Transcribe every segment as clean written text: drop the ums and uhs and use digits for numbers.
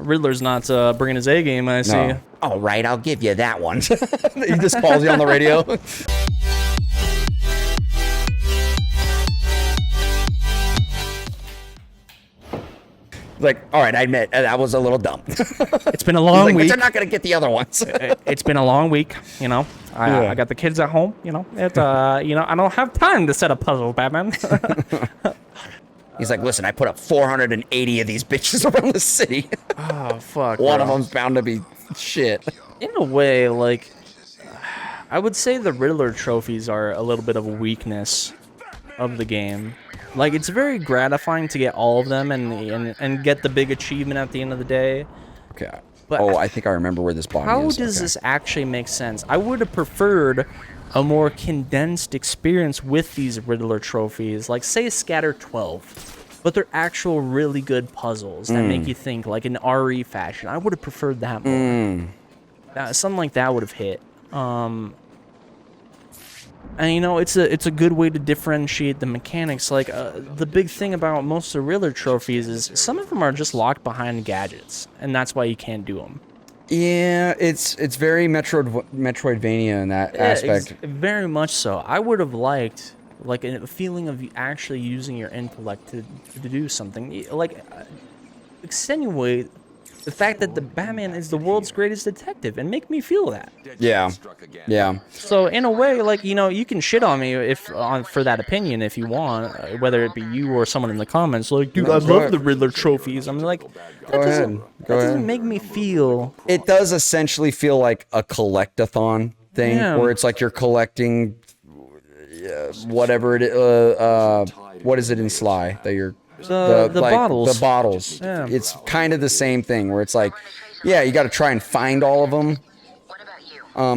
Riddler's not bringing his A game, I see. No. All right, I'll give you that one. He just calls you on the radio. Like, all right, I admit that was a little dumb. It's been a long week. But you're not gonna get the other ones. It's been a long week, you know. I got the kids at home, you know. I don't have time to set a puzzle, Batman. He's like, listen, I put up 480 of these bitches around the city. Oh fuck. One of them's bound to be shit. In a way, like, I would say the Riddler trophies are a little bit of a weakness of the game. Like, it's very gratifying to get all of them and get the big achievement at the end of the day. Okay. But I think I remember where this body is. How does this actually make sense? I would have preferred a more condensed experience with these Riddler trophies. Like, say Scatter 12. But they're actual really good puzzles that make you think, like in RE fashion. I would have preferred that more. Something like that would have hit. And you know, it's a good way to differentiate the mechanics. Like the big thing about most of the Riddler trophies is some of them are just locked behind gadgets, and that's why you can't do them. Yeah, it's very Metroidvania in that aspect. Very much so. I would have liked like a feeling of you actually using your intellect to do something, like extenuate the fact that the Batman is the world's greatest detective and make me feel that. Yeah. So in a way, like, you know, you can shit on me for that opinion if you want, whether it be you or someone in the comments. Like, dude, I love the Riddler trophies. I'm like, that doesn't make me feel. It does essentially feel like a collect-a-thon thing, where it's like you're collecting whatever it is. What is it in Sly that you're? The bottles. The bottles. Yeah. It's kind of the same thing where it's like, yeah, you got to try and find all of them.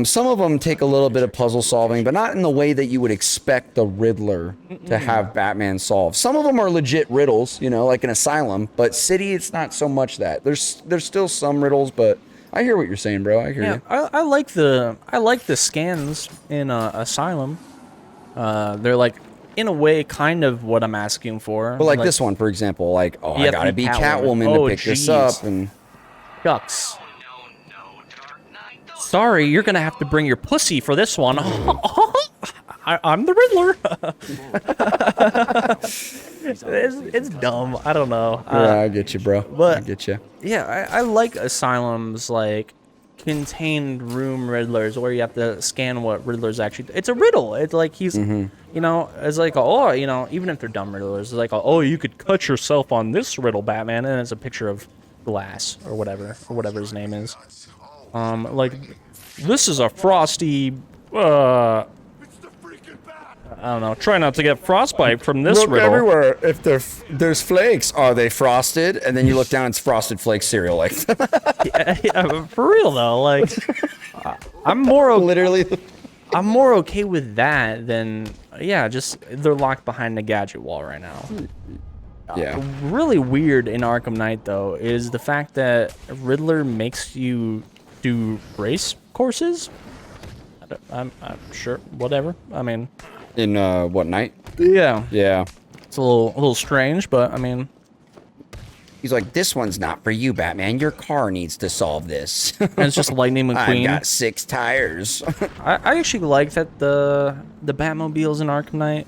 Some of them take a little bit of puzzle solving, but not in the way that you would expect the Riddler to have Batman solve. Some of them are legit riddles, you know, like an Asylum, but City, it's not so much that. There's still some riddles, but I hear what you're saying, bro. I hear you. I like the scans in Asylum. They're like, in a way, kind of what I'm asking for. But like this one, for example, like, oh, I gotta be Catwoman to pick this up, and shucks. Sorry, you're gonna have to bring your pussy for this one. I'm the Riddler. It's dumb. I don't know. Yeah, I get you, bro. But I get you. Yeah, I like Asylum's like contained room Riddlers where you have to scan what Riddler's actually. It's a riddle. It's like he's, you know, it's like, oh, you know, even if they're dumb Riddlers, it's like, oh, you could cut yourself on this riddle, Batman, and it's a picture of Glass or whatever his name is. Like, this is a frosty. I don't know. Try not to get frostbite from this riddle. Look everywhere. If there's flakes, are they frosted? And then you look down, it's Frosted Flakes cereal. Like, yeah, for real though. Like, I'm more okay with that than just they're locked behind the gadget wall right now. Yeah. Really weird in Arkham Knight though is the fact that Riddler makes you do race courses. I'm sure. Whatever. I mean. In what, Night? Yeah. Yeah. It's a little strange, but I mean, he's like, this one's not for you, Batman. Your car needs to solve this. And it's just Lightning McQueen. I've got 6 tires. I actually like that the Batmobiles in Arkham Knight.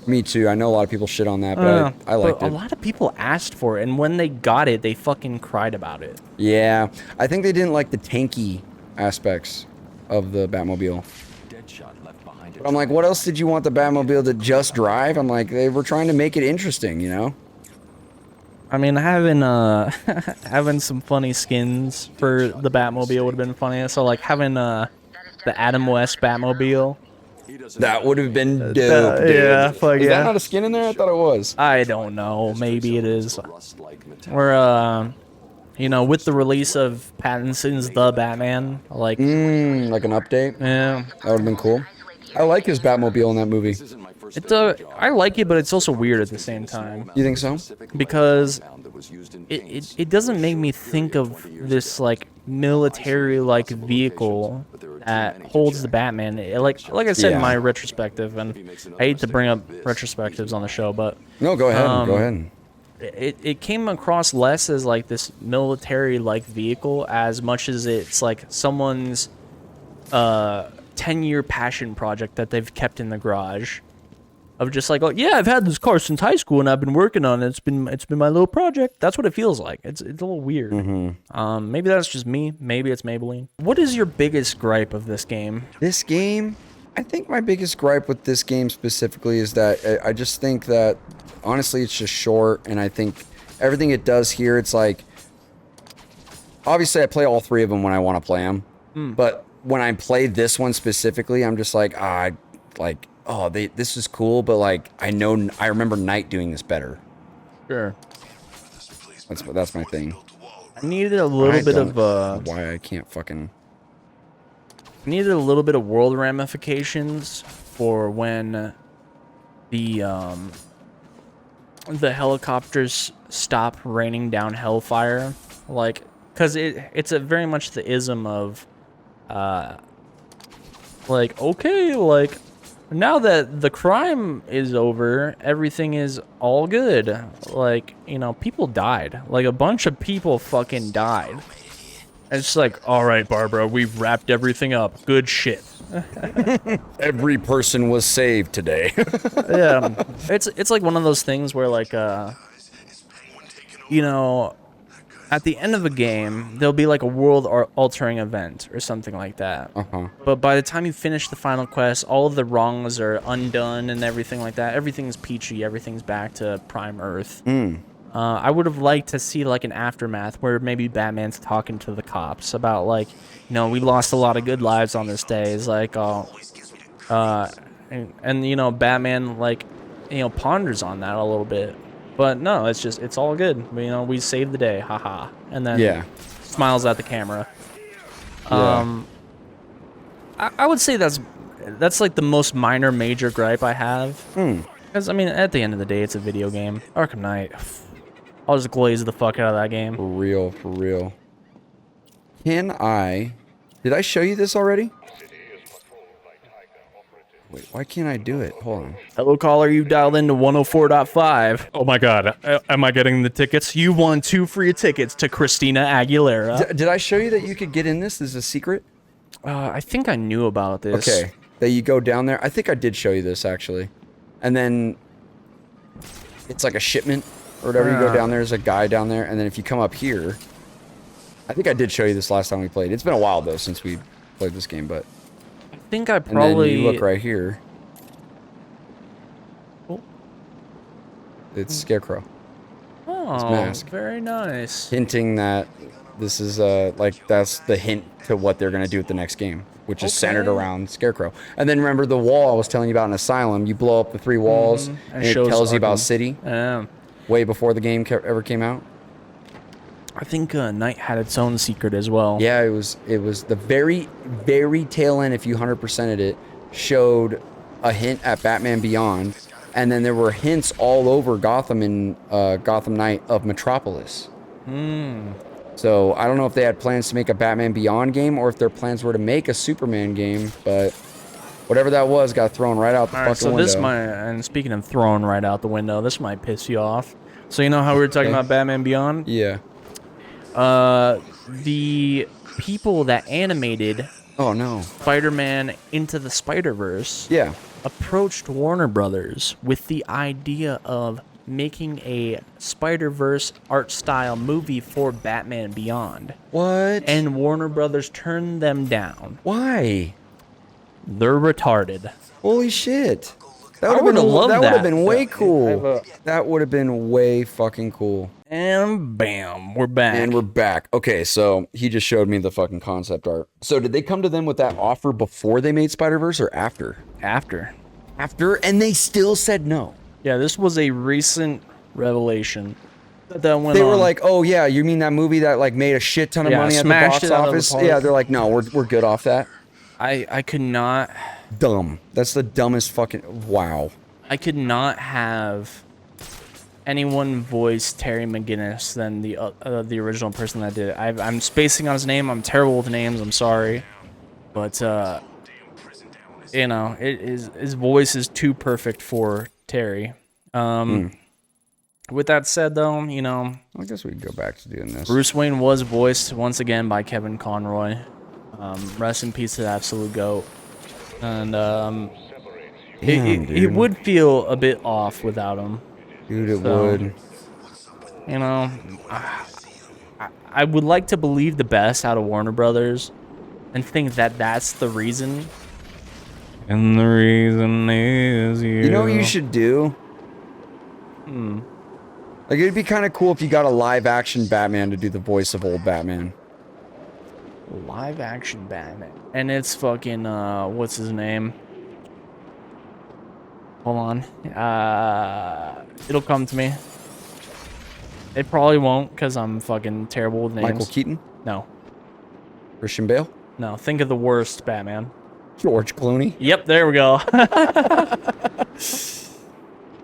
Me too. I know a lot of people shit on that, but I liked it. A lot of people asked for it, and when they got it, they fucking cried about it. Yeah. I think they didn't like the tanky aspects of the Batmobile. But I'm like, what else did you want the Batmobile to just drive? I'm like, they were trying to make it interesting, you know? I mean, having some funny skins for the Batmobile would have been funny. So, like, having the Adam West Batmobile. That would have been dope, dude. Yeah, fuck Is that not a skin in there? I thought it was. I don't know. Maybe it is. Or, you know, with the release of Pattinson's The Batman, like... like an update? Yeah. That would have been cool. I like his Batmobile in that movie. I like it, but it's also weird at the same time. You think so? Because it doesn't make me think of this like military-like vehicle that holds the Batman. Like I said in my retrospective, and I hate to bring up retrospectives on the show, but no, go ahead. Go ahead. it came across less as like this military-like vehicle as much as it's like someone's 10-year passion project that they've kept in the garage. Of just like, oh yeah, I've had this car since high school and I've been working on it. It's been my little project. That's what it feels like. It's a little weird. Maybe that's just me. Maybe it's Maybelline. What is your biggest gripe of this game? This game, I think my biggest gripe with this game specifically is that I just think that honestly it's just short, and I think everything it does here, it's like obviously I play all three of them when I want to play them, but when I play this one specifically, I'm just like oh, this is cool, but like I remember Knight doing this better. Sure. That's my thing. I needed a little bit of why I can't fucking. I needed a little bit of world ramifications for when the helicopters stop raining down hellfire, like, cause it's a very much the ism of, like, okay, like, now that the crime is over, everything is all good. Like, you know, people died. Like, a bunch of people fucking died. And it's like, all right, Barbara, we've wrapped everything up. Good shit. Every person was saved today. Yeah. It's like one of those things where, like, you know, at the end of a game, there'll be like a world-altering event or something like that. But by the time you finish the final quest, all of the wrongs are undone and everything like that. Everything's peachy. Everything's back to Prime Earth. I would have liked to see like an aftermath where maybe Batman's talking to the cops about like, you know, we lost a lot of good lives on this day. It's like, and you know, Batman like, you know, ponders on that a little bit. But no, it's all good. You know, we saved the day, haha. And then smiles at the camera. I would say that's like the most minor major gripe I have. Because I mean, at the end of the day, it's a video game. Arkham Knight. I'll just glaze the fuck out of that game. For real, for real. Did I show you this already? Wait, why can't I do it? Hold on. Hello, caller. You dialed into 104.5. Oh my god. Am I getting the tickets? You won 2 free tickets to Christina Aguilera. Did I show you that you could get in this? This is a secret? I think I knew about this. Okay. That you go down there. I think I did show you this, actually. And then it's like a shipment or whatever. You go down there. There's a guy down there. And then if you come up here, I think I did show you this last time we played. It's been a while, though, since we played this game, but... I think I probably... And then you look right here. Oh. It's Scarecrow. Oh, His mask. Very nice. Hinting that this is, like, that's the hint to what they're going to do with the next game, which is centered around Scarecrow. And then remember the wall I was telling you about in Asylum? You blow up the 3 walls, and it tells you about City. Way before the game ever came out. I think Night had its own secret as well. Yeah, it was the very, very tail end, if you 100%ed it, showed a hint at Batman Beyond, and then there were hints all over Gotham in Gotham Knight of Metropolis. So I don't know if they had plans to make a Batman Beyond game or if their plans were to make a Superman game, but whatever that was got thrown right out the fucking window. This might, and speaking of thrown right out the window, this might piss you off. So you know how we were talking about Batman Beyond? Yeah. The people that animated Spider-Man Into the Spider-Verse approached Warner Brothers with the idea of making a Spider-Verse art style movie for Batman Beyond. What? And Warner Brothers turned them down. Why? They're retarded. Holy shit. That would have been way cool. That would have been way fucking cool. And bam, we're back. And we're back. Okay, so he just showed me the fucking concept art. So did they come to them with that offer before they made Spider-Verse or after? After. After? And they still said no. Yeah, this was a recent revelation. They were like, oh yeah, you mean that movie that like made a shit ton of money at the box office? Yeah, they're like, no, we're good off that. I could not... Dumb. That's the dumbest fucking... Wow. I could not have anyone voice Terry McGinnis than the original person that did it. I'm spacing on his name. I'm terrible with names. I'm sorry. But, you know, his voice is too perfect for Terry. I With that said, though, you know, I guess we can go back to doing this. Bruce Wayne was voiced once again by Kevin Conroy. Rest in peace to the absolute GOAT. And it would feel a bit off without him. Dude, it would. You know, I would like to believe the best out of Warner Brothers and think that that's the reason. And the reason is you. You know what you should do? Like, it'd be kind of cool if you got a live-action Batman to do the voice of old Batman. Live action Batman. And it's fucking, what's his name? Hold on. It'll come to me. It probably won't, because I'm fucking terrible with names. Michael Keaton? No. Christian Bale? No, think of the worst Batman. George Clooney? Yep, there we go.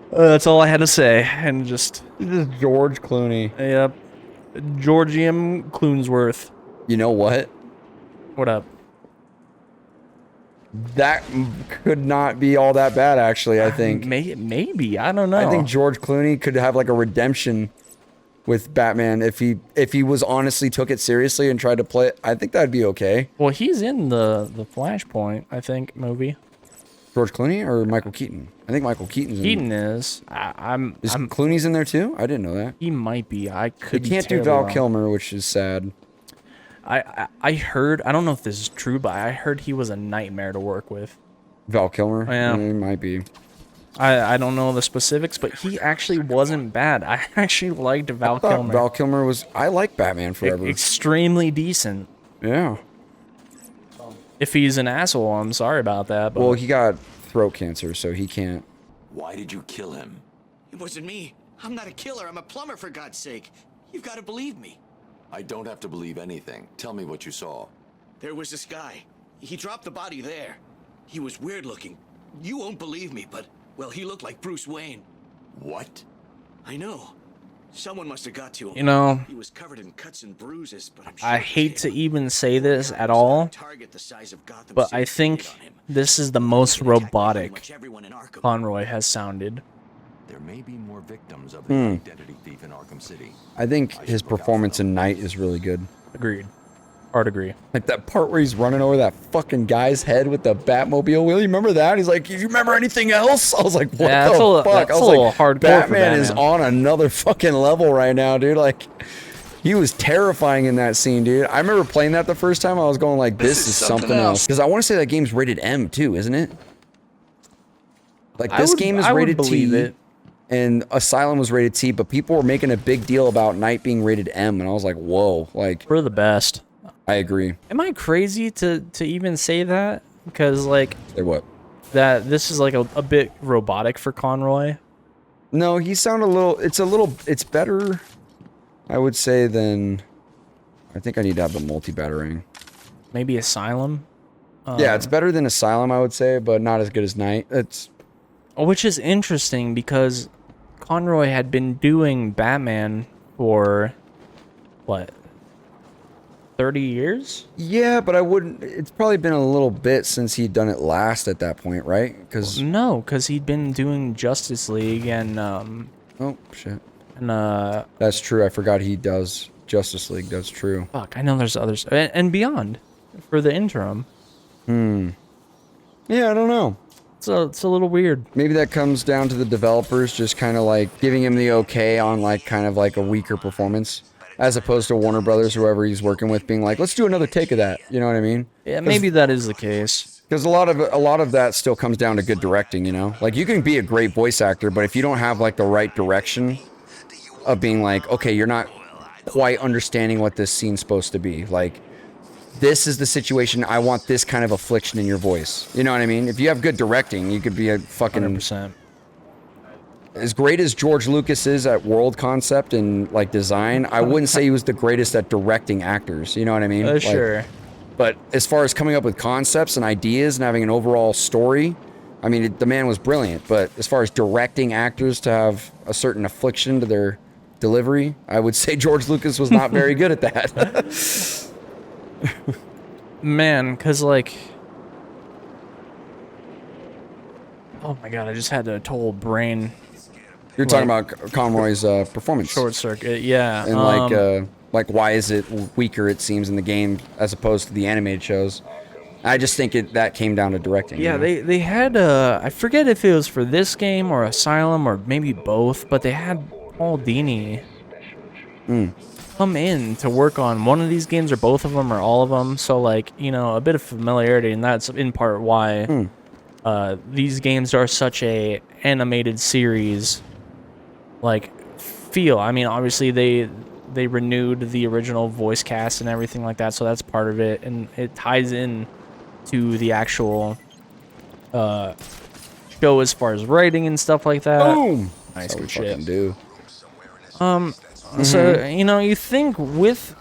That's all I had to say. And just... George Clooney. Yep. Georgium Cloonsworth. You know what? What up? That could not be all that bad, actually, I think. Maybe. I don't know. I think George Clooney could have, like, a redemption with Batman if he was honestly took it seriously and tried to play it. I think that'd be okay. Well, he's in the Flashpoint, I think, movie. George Clooney or Michael Keaton? I think Michael Keaton's in it. Keaton is. Is Clooney's in there too? I didn't know that. He might be. I could. He can't do Val Kilmer, which is sad. I heard. I don't know if this is true, but I heard he was a nightmare to work with. Val Kilmer? Yeah. He might be. I don't know the specifics, but he actually wasn't bad. I actually liked Val Kilmer. Val Kilmer was. I like Batman Forever. Extremely decent. Yeah. If he's an asshole, I'm sorry about that. But well, he got throat cancer, so he can't. Why did you kill him? It wasn't me. I'm not a killer. I'm a plumber, for God's sake. You've got to believe me. I don't have to believe anything. Tell me what you saw. There was this guy. He dropped the body there. He was weird looking. You won't believe me, but, well, he looked like Bruce Wayne. What? I know. Someone must have got to him. You know, he was covered in cuts and bruises, but I'm sure I hate to even say this at all, but I think this is the most robotic Conroy has sounded. There may be more victims of the identity thief in Arkham City. I think his performance in Night is really good. Agreed. Hard agree. Like that part where he's running over that fucking guy's head with the Batmobile wheel. You remember that? He's like, "Do you remember anything else?" I was like, "What the fuck?" I was like, hardcore. Batman is on another fucking level right now, dude. Like, he was terrifying in that scene, dude. I remember playing that the first time. I was going like, "This is something else." Because I want to say that game's rated M too, isn't it? Like this game is rated T. And Asylum was rated T, but people were making a big deal about Night being rated M, and I was like, "Whoa!" Like, we're the best. I agree. Am I crazy to even say that? Because like, say what? That this is like a bit robotic for Conroy. No, he sounded a little. It's better, I would say, than. I think I need to have the multi-battering. Maybe Asylum. Yeah, it's better than Asylum, I would say, but not as good as Night. It's. Which is interesting because Conroy had been doing Batman for what? 30 years? Yeah, but I wouldn't. It's probably been a little bit since he'd done it last at that point, right? Because no, because he'd been doing Justice League and oh shit. And that's true. I forgot he does Justice League. That's true. Fuck, I know there's others and Beyond for the interim. Yeah, I don't know. It's a little weird. Maybe that comes down to the developers just kind of like giving him the okay on like kind of like a weaker performance. As opposed to Warner Brothers, whoever he's working with, being like, let's do another take of that. You know what I mean? Yeah, maybe that is the case. Because a lot of that still comes down to good directing, you know? Like, you can be a great voice actor, but if you don't have, like, the right direction of being like, okay, you're not quite understanding what this scene's supposed to be. Like, this is the situation, I want this kind of affliction in your voice. You know what I mean? If you have good directing, you could be a fucking... 100%. As great as George Lucas is at world concept and like design, I wouldn't say he was the greatest at directing actors. You know what I mean? Like, sure. But as far as coming up with concepts and ideas and having an overall story, I mean, the man was brilliant. But as far as directing actors to have a certain affliction to their delivery, I would say George Lucas was not very good at that. Man, because like... Oh my god, I just had a total brain You're talking about Conroy's performance. Short Circuit, yeah. And like why is it weaker, it seems, in the game as opposed to the animated shows? I just think that came down to directing. Yeah, you know? they had, I forget if it was for this game or Asylum or maybe both, but they had Paul Dini come in to work on one of these games or both of them or all of them. So, like, you know, a bit of familiarity, and that's in part why these games are such a animated series, like, feel. I mean, obviously they renewed the original voice cast and everything like that, so that's part of it, and it ties in to the actual show as far as writing and stuff like that. Boom! Nice, That's what good we shit. fucking do. So, you know, you think with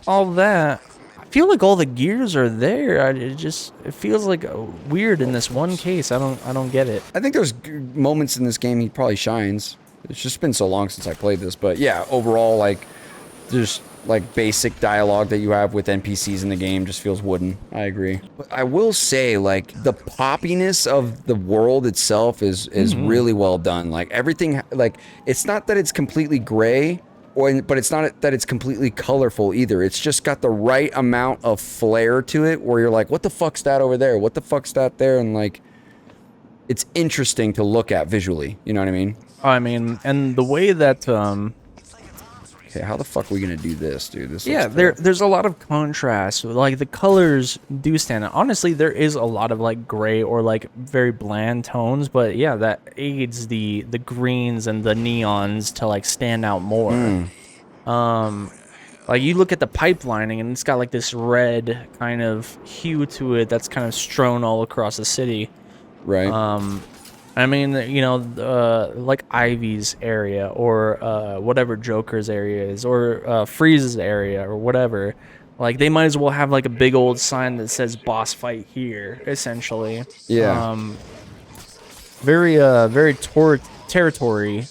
all that, I feel like all the gears are there. It feels like weird in this one case. I don't get it. I think there's moments in this game he probably shines. It's just been so long since I played this, but yeah, overall, like, there's like basic dialogue that you have with NPCs in the game just feels wooden. I agree. But I will say, like, the poppiness of the world itself is really well done. Like, everything, like, it's not that it's completely gray, but it's not that it's completely colorful either. It's just got the right amount of flair to it where you're like, what the fuck's that over there? What the fuck's that there? And, like, it's interesting to look at visually. You know what I mean? I mean, and the way that Okay, how the fuck are we gonna do this, dude? This yeah, looks fair. there's a lot of contrast. Like, the colors do stand out. Honestly, there is a lot of like gray or like very bland tones, but yeah, that aids the greens and the neons to like stand out more. Like, you look at the pipelining and it's got like this red kind of hue to it that's kind of strewn all across the city. Right. I mean, you know, like Ivy's area or whatever Joker's area is or Freeze's area or whatever. Like, they might as well have like a big old sign that says boss fight here, essentially. Yeah. Very territory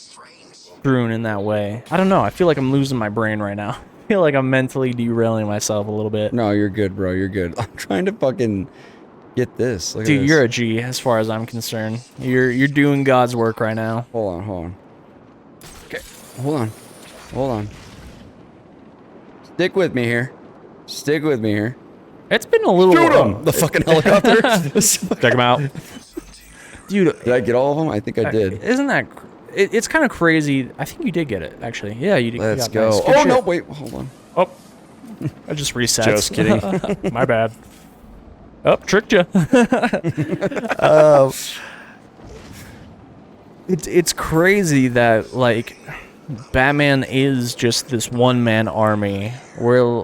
strewn in that way. I don't know. I feel like I'm losing my brain right now. I feel like I'm mentally derailing myself a little bit. No, you're good, bro. You're good. I'm trying to fucking get this. Look at Dude, this. you're a G as far as I'm concerned. You're doing God's work right now. Hold on. Okay, hold on. Stick with me here. It's been a little Shoot him! The fucking helicopter. Check him out. Dude, Did I get all of them? I think I did. isn't that... It's kind of crazy. I think you did get it, actually. Yeah, you did. Let's you got go. nice. Good Oh, shit. no, wait. Hold on. Oh, I just reset. Just kidding. My bad. Oh, tricked you. It's crazy that, like, Batman is just this one-man army. Where,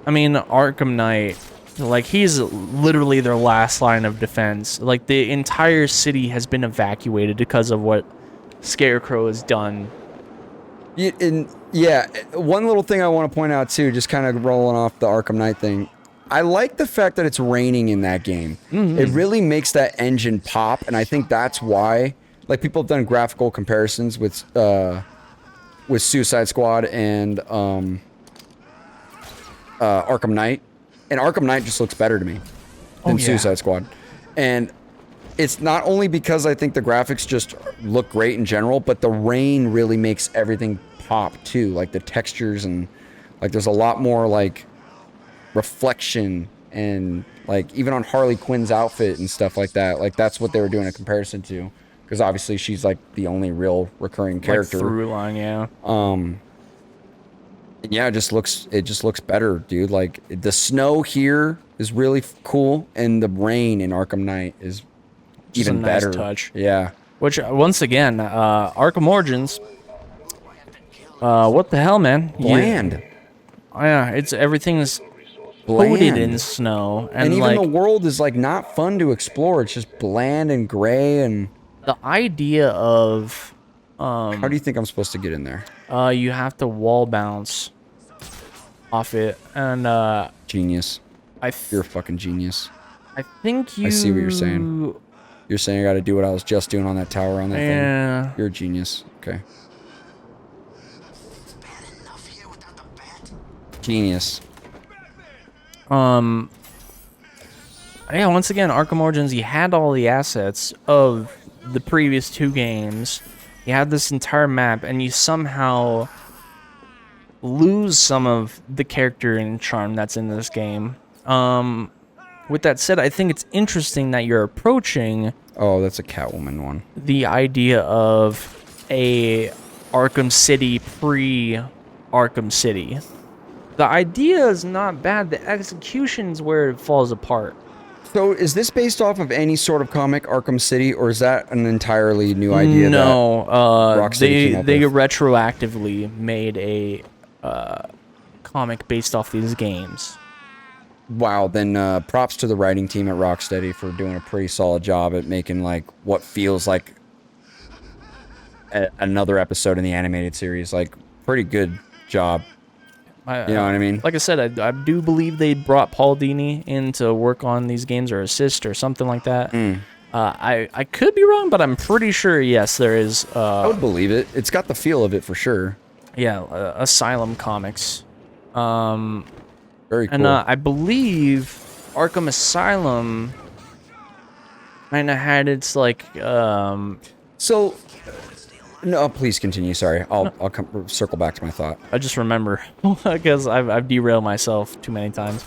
I mean, Arkham Knight, like, he's literally their last line of defense. Like, the entire city has been evacuated because of what Scarecrow has done. Yeah, one little thing I want to point out, too, just kind of rolling off the Arkham Knight thing. I like the fact that it's raining in that game. It really makes that engine pop, and I think that's why, like, people have done graphical comparisons with Suicide Squad and Arkham Knight, and Arkham Knight just looks better to me than Suicide Squad. And it's not only because I think the graphics just look great in general, but the rain really makes everything pop too, like the textures, and like there's a lot more like reflection, and like even on Harley Quinn's outfit and stuff like that. Like, that's what they were doing a comparison to, because obviously she's like the only real recurring character. Like, through line, yeah. Yeah, it just looks better, dude. Like, the snow here is really cool, and the rain in Arkham Knight is Just even a nice better. touch. Yeah. Which, once again, Arkham Origins. What the hell, man? Bland. Yeah, everything is Bland. coated in snow, And even like, the world is like not fun to explore. It's just bland and gray. And the idea of how do you think I'm supposed to get in there? you have to wall bounce off it, and Genius. I You're a fucking genius. think you. I see what you're saying. You're saying I got to do what I was just doing on that tower on that Yeah. thing. You're a genius. Okay. Genius. Yeah, once again, Arkham Origins, you had all the assets of the previous two games, You have this entire map, and you somehow lose some of the character and charm that's in this game. With that said, I think it's interesting that you're approaching Oh, that's a Catwoman one. the idea of a Arkham City pre-Arkham City. The idea is not bad. The execution's where it falls apart. So is this based off of any sort of comic, Arkham City, or is that an entirely new idea? No, Rocksteady came up they with? retroactively made a comic based off these games. Wow, then props to the writing team at Rocksteady for doing a pretty solid job at making like what feels like another episode in the animated series. Like, pretty good job. You know what I mean? Like I said, I do believe they brought Paul Dini in to work on these games or assist or something like that. I could be wrong, but I'm pretty sure, yes, there is. I would believe it. It's got the feel of it for sure. Yeah, Asylum Comics. Very cool. And I believe Arkham Asylum kind of had its like. So, no, please continue. Sorry, I'll circle back to my thought. I just remember because I've derailed myself too many times.